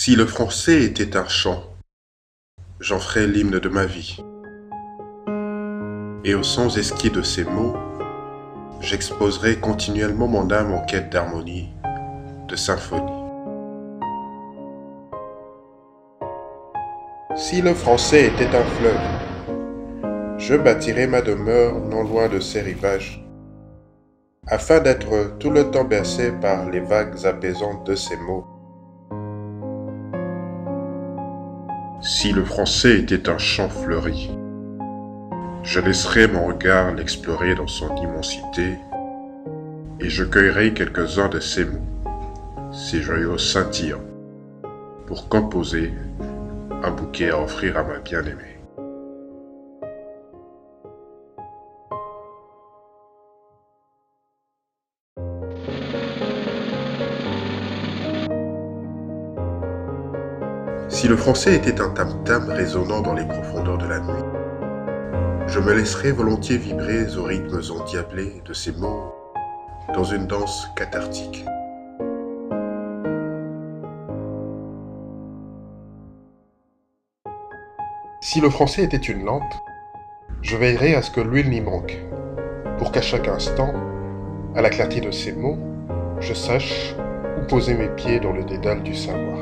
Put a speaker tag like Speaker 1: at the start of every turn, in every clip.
Speaker 1: Si le français était un chant, j'en ferais l'hymne de ma vie. Et aux sons esquis de ces mots, j'exposerai continuellement mon âme en quête d'harmonie, de symphonie. Si le français était un fleuve, je bâtirais ma demeure non loin de ses rivages, afin d'être tout le temps bercé par les vagues apaisantes de ses mots. Si le français était un champ fleuri, je laisserais mon regard l'explorer dans son immensité, et je cueillerais quelques-uns de ses mots, ses joyaux scintillants, pour composer un bouquet à offrir à ma bien-aimée. Si le français était un tam-tam résonnant dans les profondeurs de la nuit, je me laisserais volontiers vibrer aux rythmes endiablés de ces mots dans une danse cathartique. Si le français était une lampe, je veillerais à ce que l'huile n'y manque, pour qu'à chaque instant, à la clarté de ces mots, je sache où poser mes pieds dans le dédale du savoir.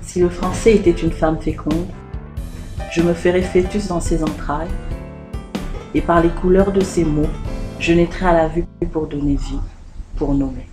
Speaker 2: Si le français était une femme féconde, je me ferais fœtus dans ses entrailles, et par les couleurs de ses mots, je naîtrais à la vue pour donner vie, pour nommer.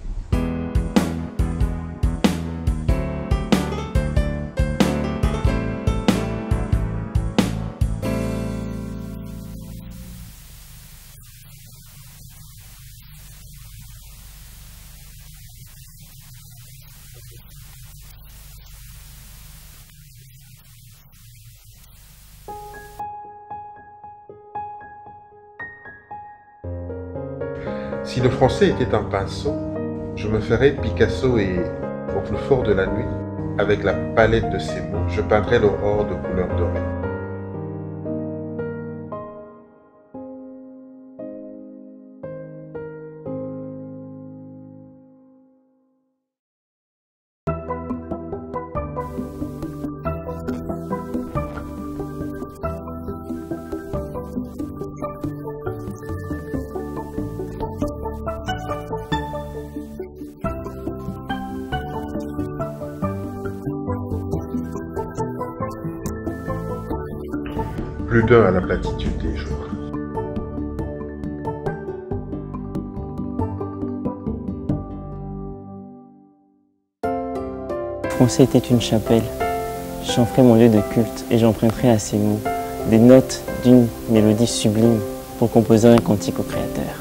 Speaker 1: Si le français était un pinceau, je me ferais Picasso et, au plus fort de la nuit, avec la palette de ses mots, je peindrais l'aurore de couleurs dorées. Plus d'un à la platitude des jours.
Speaker 3: Le français était une chapelle, j'en ferai mon lieu de culte et j'emprunterai à ces mots des notes d'une mélodie sublime pour composer un cantique au Créateur.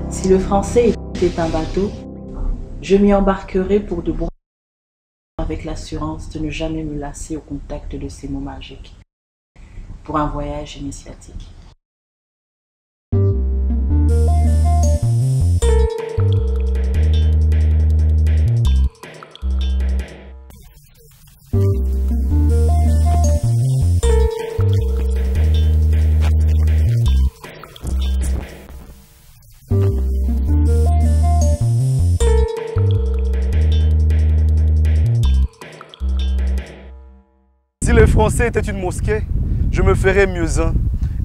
Speaker 2: Si le français était un bateau, je m'y embarquerais pour de bons avec l'assurance de ne jamais me lasser au contact de ces mots magiques, pour un voyage initiatique.
Speaker 4: Si le français était une mosquée, je me ferais muezzin,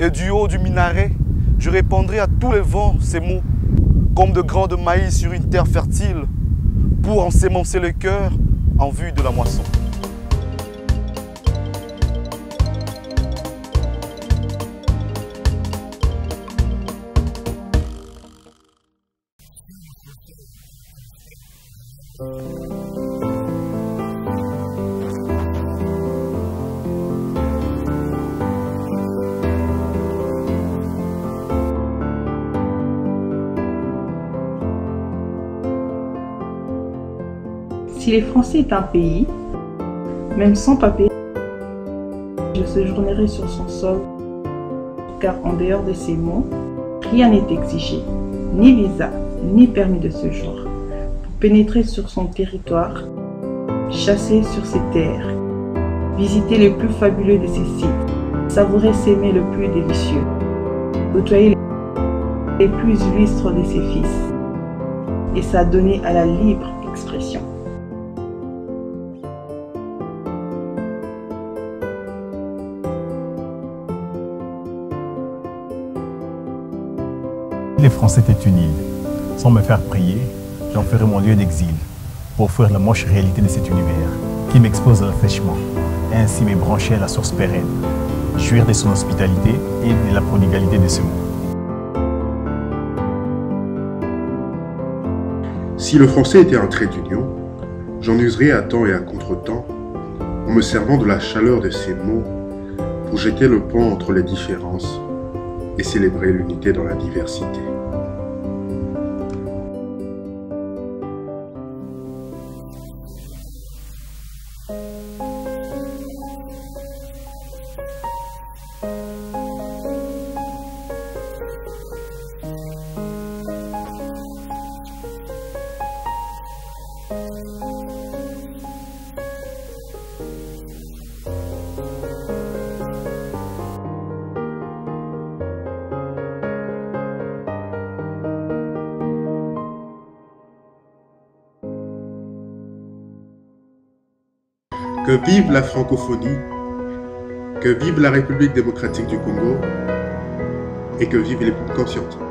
Speaker 4: et du haut du minaret, je répandrais à tous les vents ces mots, comme de grains de maïs sur une terre fertile, pour ensemencer le cœur en vue de la moisson.
Speaker 2: Si le Français est un pays, même sans papier, je séjournerai sur son sol, car en dehors de ces mots, rien n'est exigé, ni visa, ni permis de séjour, pour pénétrer sur son territoire, chasser sur ses terres, visiter les plus fabuleux de ses sites, savourer ses mets le plus délicieux, côtoyer les plus illustres de ses fils, et s'adonner à la libre expression.
Speaker 5: Si les Français étaient une île, sans me faire prier, j'en ferai mon lieu d'exil, pour fuir la moche réalité de cet univers, qui m'expose à l'affèchement, et ainsi me brancher à la source pérenne, jouir de son hospitalité et de la prodigalité de ce monde.
Speaker 1: Si le français était un trait d'union, j'en userais à temps et à contre-temps, en me servant de la chaleur de ces mots pour jeter le pont entre les différences et célébrer l'unité dans la diversité. Que vive la francophonie, que vive la République démocratique du Congo et que vivent les peuples conscients.